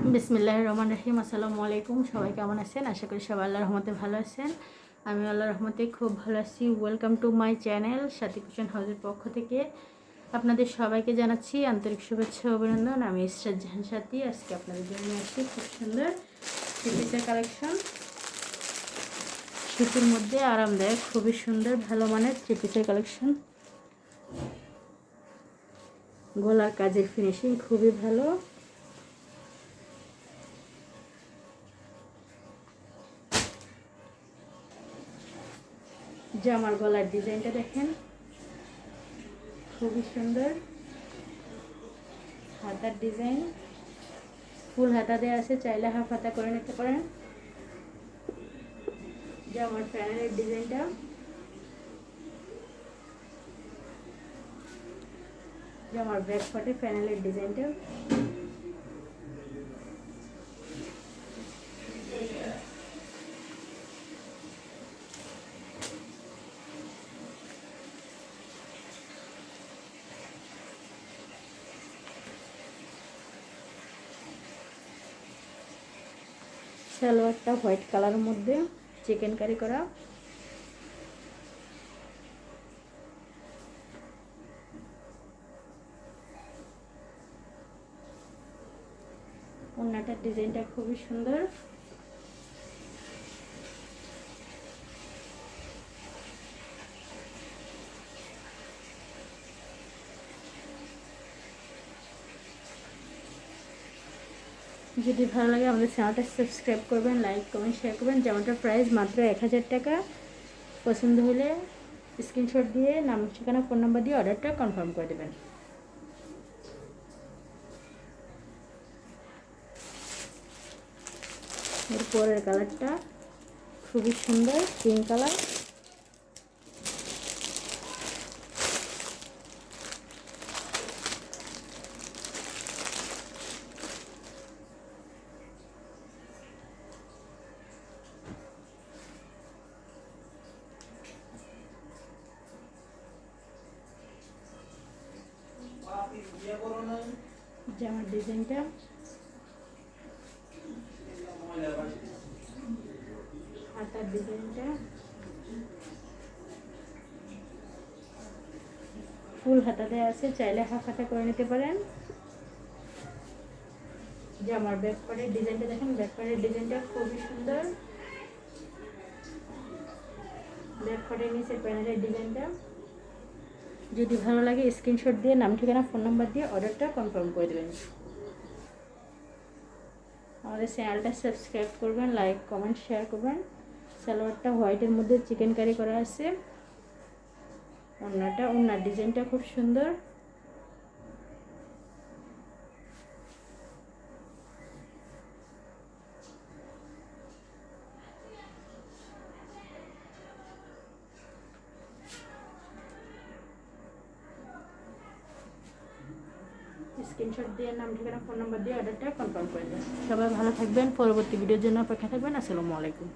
বিসমিল্লাহির রহমানির রহিম। আসসালামু আলাইকুম। সবাই কেমন আছেন? আশা করি সবাই আল্লাহর রহমতে ভালো আছেন। আমি আল্লাহর রহমতে খুব ভালো আছি। Welcome to my channel Sathi cushion হাউসের পক্ষ থেকে আপনাদের সবাইকে জানাচ্ছি আন্তরিক শুভেচ্ছা ও অভিনন্দন। আমি ইসরাত জাহান সাথী। আজকে আপনাদের জন্য আসছি খুব সুন্দর থ্রি-পিসের কালেকশন। শীতের মধ্যে আরামদায়ক, খুবই সুন্দর ভালো মানের থ্রি-পিসের কালেকশন। গলার কাজের ফিনিশিং খুবই ভালো। জামার গলার ডিজাইনটা দেখেন, খুবই সুন্দর। হাতার ডিজাইন ফুল হাতা দেওয়া আছে, চাইলে হাফ হাতা করে নিতে পারেন। জামার প্যানেলের ডিজাইনটা, জামার ব্যাক পার্টে প্যানেলের ডিজাইনটা, সালোয়ারটা হোয়াইট কালারের মধ্যে চিকেন কারি করা। ওড়নাটার ডিজাইনটা খুবই সুন্দর। যদি ভালো লাগে আমাদের চ্যানেলটা সাবস্ক্রাইব করবেন, লাইক কমেন্ট শেয়ার করবেন। জামাটার প্রাইস মাত্র 1000 টাকা। পছন্দ হলে স্ক্রিনশট দিয়ে নাম, ঠিকানা, ফোন নাম্বার দিয়ে অর্ডারটা কনফার্ম করে দেবেন। এরপরের কালারটা খুবই সুন্দর, পিঙ্ক কালার। জামার ডিজাইনটা, হাতার ডিজাইনটা ফুল হাতা দেওয়া আছে, চাইলে হাফ হাতা করে নিতে পারেন। জামার ব্যাক পার্টের ডিজাইনটা দেখেন, ব্যাক পার্টের ডিজাইনটা খুবই সুন্দর। ব্যাক পার্টের নিচে প্যানেলের ডিজাইনটা। যদি ভালো লাগে স্ক্রিনশট দিয়ে নাম, ঠিকানা, ফোন নাম্বার দিয়ে অর্ডারটা কনফার্ম করে দেবেন। আমাদের চ্যানেলটা সাবস্ক্রাইব করবেন, লাইক কমেন্ট শেয়ার করবেন। সালোয়ারটা হোয়াইটের মধ্যে চিকেন কারি করা আছে। ওড়নার ডিজাইনটা খুব সুন্দর। স্ক্রিনশট দিয়ে নাম, ঠিকানা, ফোন নাম্বার দিয়ে অর্ডারটা কনফার্ম করে দেন। সবাই ভালো থাকবেন। পরবর্তী ভিডিওর জন্য অপেক্ষা থাকবেন। আসসালামু আলাইকুম।